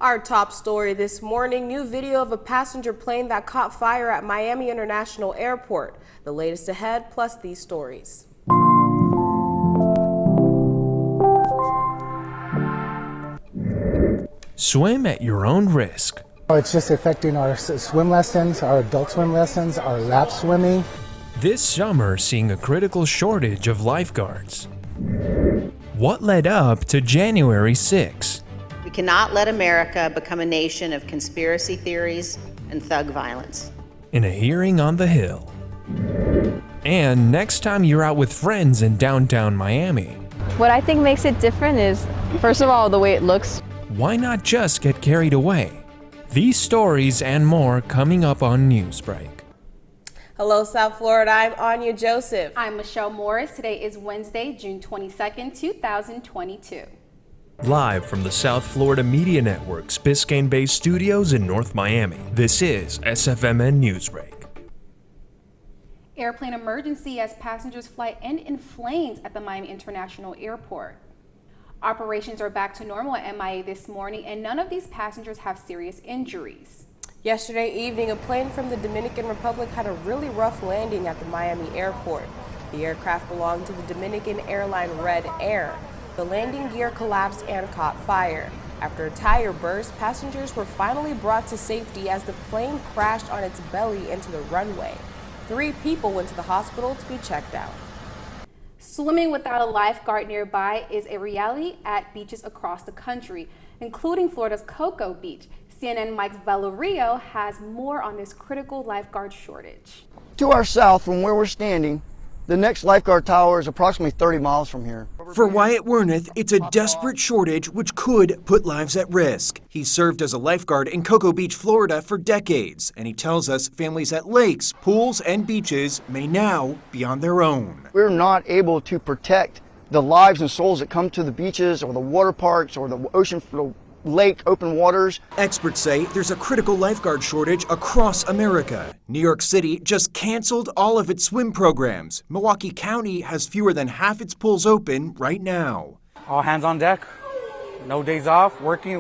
Our top story this morning, new video of a passenger plane that caught fire at Miami International Airport. The latest ahead, plus these stories. Swim at your own risk. It's just affecting our swim lessons, our adult swim lessons, our lap swimming. This summer, seeing a critical shortage of lifeguards. What led up to January 6? We cannot let America become a nation of conspiracy theories and thug violence. In a hearing on the Hill. And next time you're out with friends in downtown Miami. What I think makes it different is, first of all, the way it looks. Why not just get carried away? These stories and more coming up on Newsbreak. Hello, South Florida. I'm Anya Joseph. I'm Michelle Morris. Today is Wednesday, June 22nd, 2022. Live from the South Florida Media Network's Biscayne-based studios in North Miami, this is SFMN Newsbreak. Airplane emergency as passengers flight end in flames at the Miami International Airport. Operations are back to normal at MIA this morning, and none of these passengers have serious injuries. Yesterday evening, a plane from the Dominican Republic had a really rough landing at the Miami airport. The aircraft belonged to the Dominican airline Red Air. The landing gear collapsed and caught fire. After a tire burst, passengers were finally brought to safety as the plane crashed on its belly into the runway. 3 people went to the hospital to be checked out. Swimming without a lifeguard nearby is a reality at beaches across the country, including Florida's Cocoa Beach. CNN Mike Valerio has more on this critical lifeguard shortage. To our south from where we're standing, the next lifeguard tower is approximately 30 miles from here. For Wyatt Wernath, it's a desperate shortage which could put lives at risk. He served as a lifeguard in Cocoa Beach, Florida for decades, and he tells us families at lakes, pools, and beaches may now be on their own. We're not able to protect the lives and souls that come to the beaches or the water parks or the ocean lake open waters. Experts say there's a critical lifeguard shortage across America. New York City just canceled all of its swim programs. Milwaukee County has fewer than half its pools open right now. All hands on deck, no days off, working,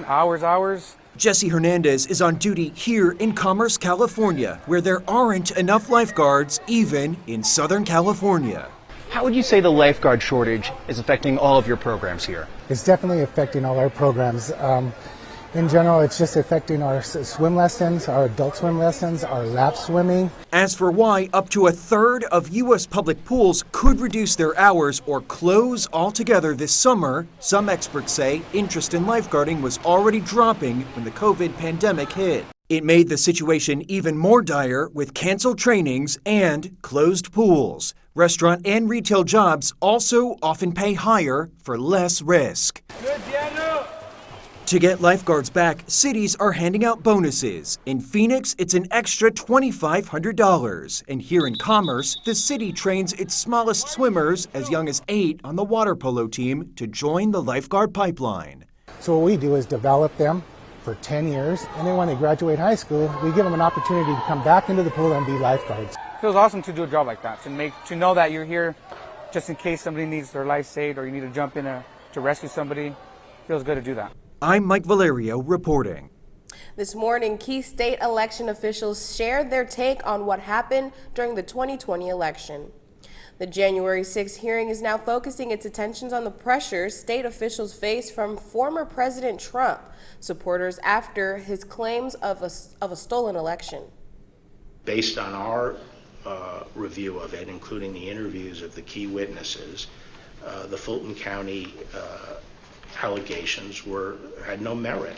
hours. Jesse Hernandez is on duty here in Commerce, California, where there aren't enough lifeguards even in Southern California. How would you say the lifeguard shortage is affecting all of your programs here? It's definitely affecting all our programs. In general, it's just affecting our swim lessons, our adult swim lessons, our lap swimming. As for why up to a third of U.S. public pools could reduce their hours or close altogether this summer, some experts say interest in lifeguarding was already dropping when the COVID pandemic hit. It made the situation even more dire with canceled trainings and closed pools. Restaurant and retail jobs also often pay higher for less risk. To get lifeguards back, cities are handing out bonuses. In Phoenix, it's an extra $2,500. And here in Commerce, the city trains its smallest swimmers, as young as 8, on the water polo team to join the lifeguard pipeline. So what we do is develop them for 10 years, and then when they graduate high school, we give them an opportunity to come back into the pool and be lifeguards. It feels awesome to do a job like that, to know that you're here just in case somebody needs their life saved or you need to jump in to rescue somebody. It feels good to do that. I'm Mike Valerio reporting. This morning, key state election officials shared their take on what happened during the 2020 election. The January 6th hearing is now focusing its attentions on the pressures state officials face from former President Trump supporters after his claims of a stolen election. Based on our review of it, including the interviews of the key witnesses, the Fulton County allegations had no merit.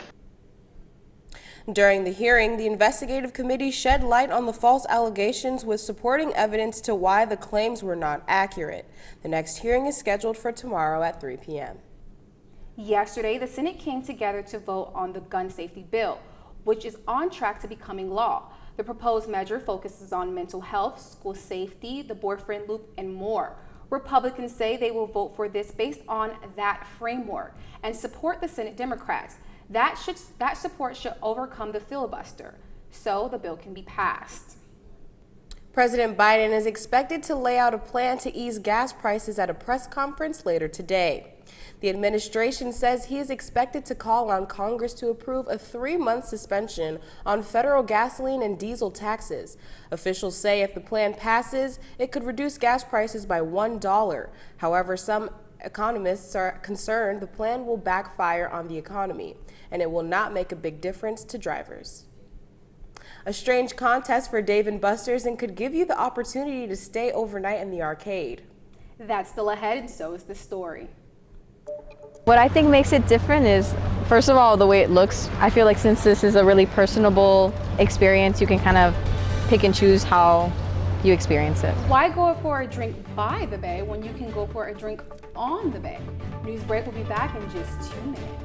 During the hearing, the investigative committee shed light on the false allegations with supporting evidence to why the claims were not accurate. The next hearing is scheduled for tomorrow at 3 p.m. Yesterday, the Senate came together to vote on the gun safety bill, which is on track to becoming law. The proposed measure focuses on mental health, school safety, the boyfriend loop, and more. Republicans say they will vote for this based on that framework and support the Senate Democrats. That support should overcome the filibuster, so the bill can be passed. President Biden is expected to lay out a plan to ease gas prices at a press conference later today. The administration says he is expected to call on Congress to approve a 3-month suspension on federal gasoline and diesel taxes. Officials say if the plan passes, it could reduce gas prices by $1. However, some economists are concerned the plan will backfire on the economy, and it will not make a big difference to drivers. A strange contest for Dave & Buster's and could give you the opportunity to stay overnight in the arcade. That's still ahead, and so is the story. What I think makes it different is, first of all, the way it looks. I feel like since this is a really personable experience, you can kind of pick and choose how you experience it. Why go for a drink by the bay when you can go for a drink on the bay? Newsbreak will be back in just 2 minutes.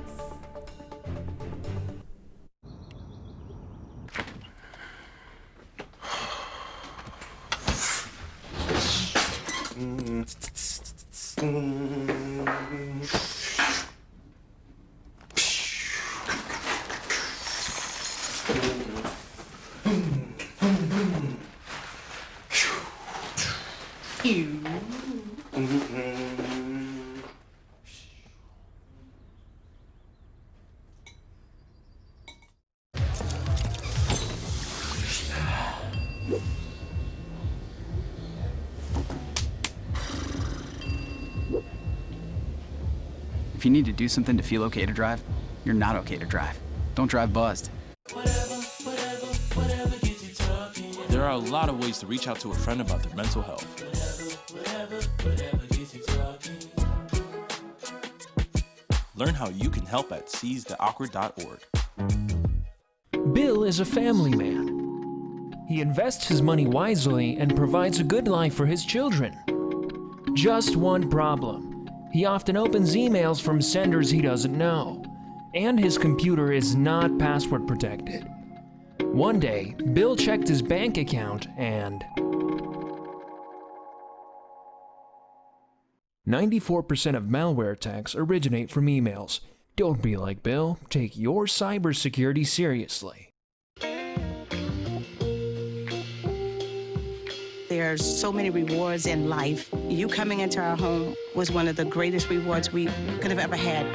If you need to do something to feel okay to drive, you're not okay to drive. Don't drive buzzed. There are a lot of ways to reach out to a friend about their mental health. Learn how you can help at seizetheawkward.org. Bill is a family man. He invests his money wisely and provides a good life for his children. Just one problem. He often opens emails from senders he doesn't know, and his computer is not password protected. One day, Bill checked his bank account and 94% of malware attacks originate from emails. Don't be like Bill. Take your cybersecurity seriously. There's so many rewards in life. You coming into our home was one of the greatest rewards we could have ever had.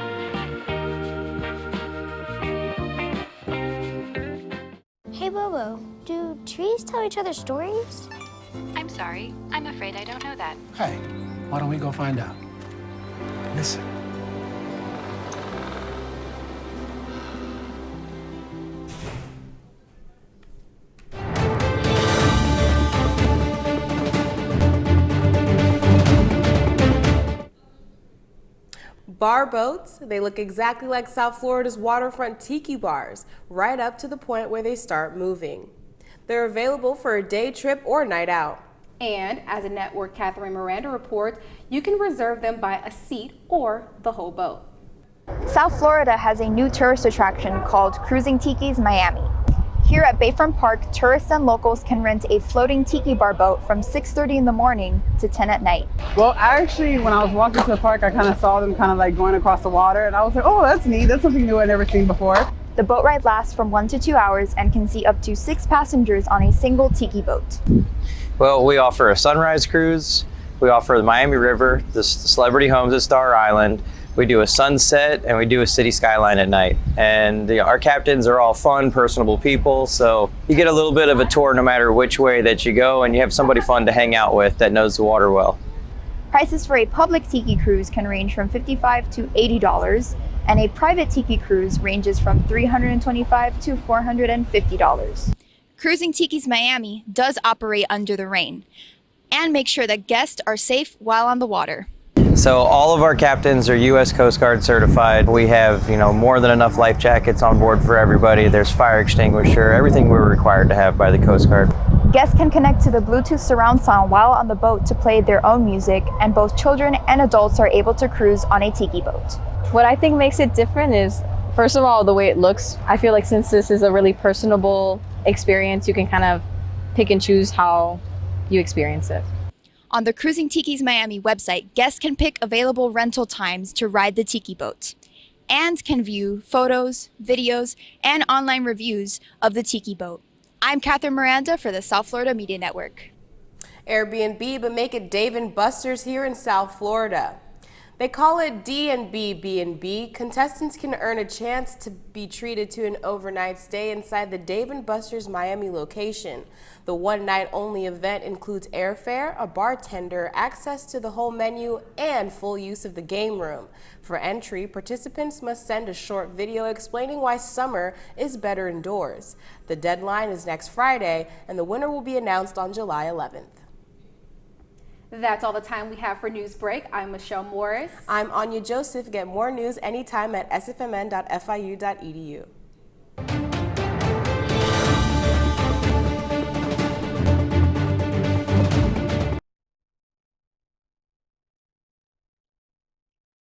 Hey Bobo, do trees tell each other stories? I'm sorry, I'm afraid I don't know that. Hey, why don't we go find out? Listen. Bar boats, they look exactly like South Florida's waterfront tiki bars, right up to the point where they start moving. They're available for a day trip or night out. And as a Network Catherine Miranda report, you can reserve them by a seat or the whole boat. South Florida has a new tourist attraction called Cruising Tiki's Miami. Here at Bayfront Park, tourists and locals can rent a floating tiki bar boat from 6:30 in the morning to 10 at night. Well, actually, when I was walking to the park, I kind of saw them kind of like going across the water, and I was like, oh, that's neat. That's something new I've never seen before. The boat ride lasts from 1 to 2 hours and can seat up to 6 passengers on a single tiki boat. Well, we offer a sunrise cruise. We offer the Miami River, the celebrity homes at Star Island. We do a sunset, and we do a city skyline at night. And our captains are all fun, personable people, so you get a little bit of a tour no matter which way that you go, and you have somebody fun to hang out with that knows the water well. Prices for a public tiki cruise can range from $55 to $80, and a private tiki cruise ranges from $325 to $450. Cruising Tiki's Miami does operate under the rain, and make sure that guests are safe while on the water. So all of our captains are U.S. Coast Guard certified. We have, more than enough life jackets on board for everybody. There's fire extinguisher, everything we're required to have by the Coast Guard. Guests can connect to the Bluetooth surround sound while on the boat to play their own music, and both children and adults are able to cruise on a tiki boat. What I think makes it different is, first of all, the way it looks. I feel like since this is a really personable experience, you can kind of pick and choose how you experience it. On the Cruising Tiki's Miami website, guests can pick available rental times to ride the tiki boat and can view photos, videos, and online reviews of the tiki boat. I'm Catherine Miranda for the South Florida Media Network. Airbnb, but make it Dave & Buster's here in South Florida. They call it D&B B&B. Contestants can earn a chance to be treated to an overnight stay inside the Dave & Buster's Miami location. The one-night-only event includes airfare, a bartender, access to the whole menu, and full use of the game room. For entry, participants must send a short video explaining why summer is better indoors. The deadline is next Friday, and the winner will be announced on July 11th. That's all the time we have for Newsbreak. I'm Michelle Morris. I'm Anya Joseph. Get more news anytime at sfmn.fiu.edu.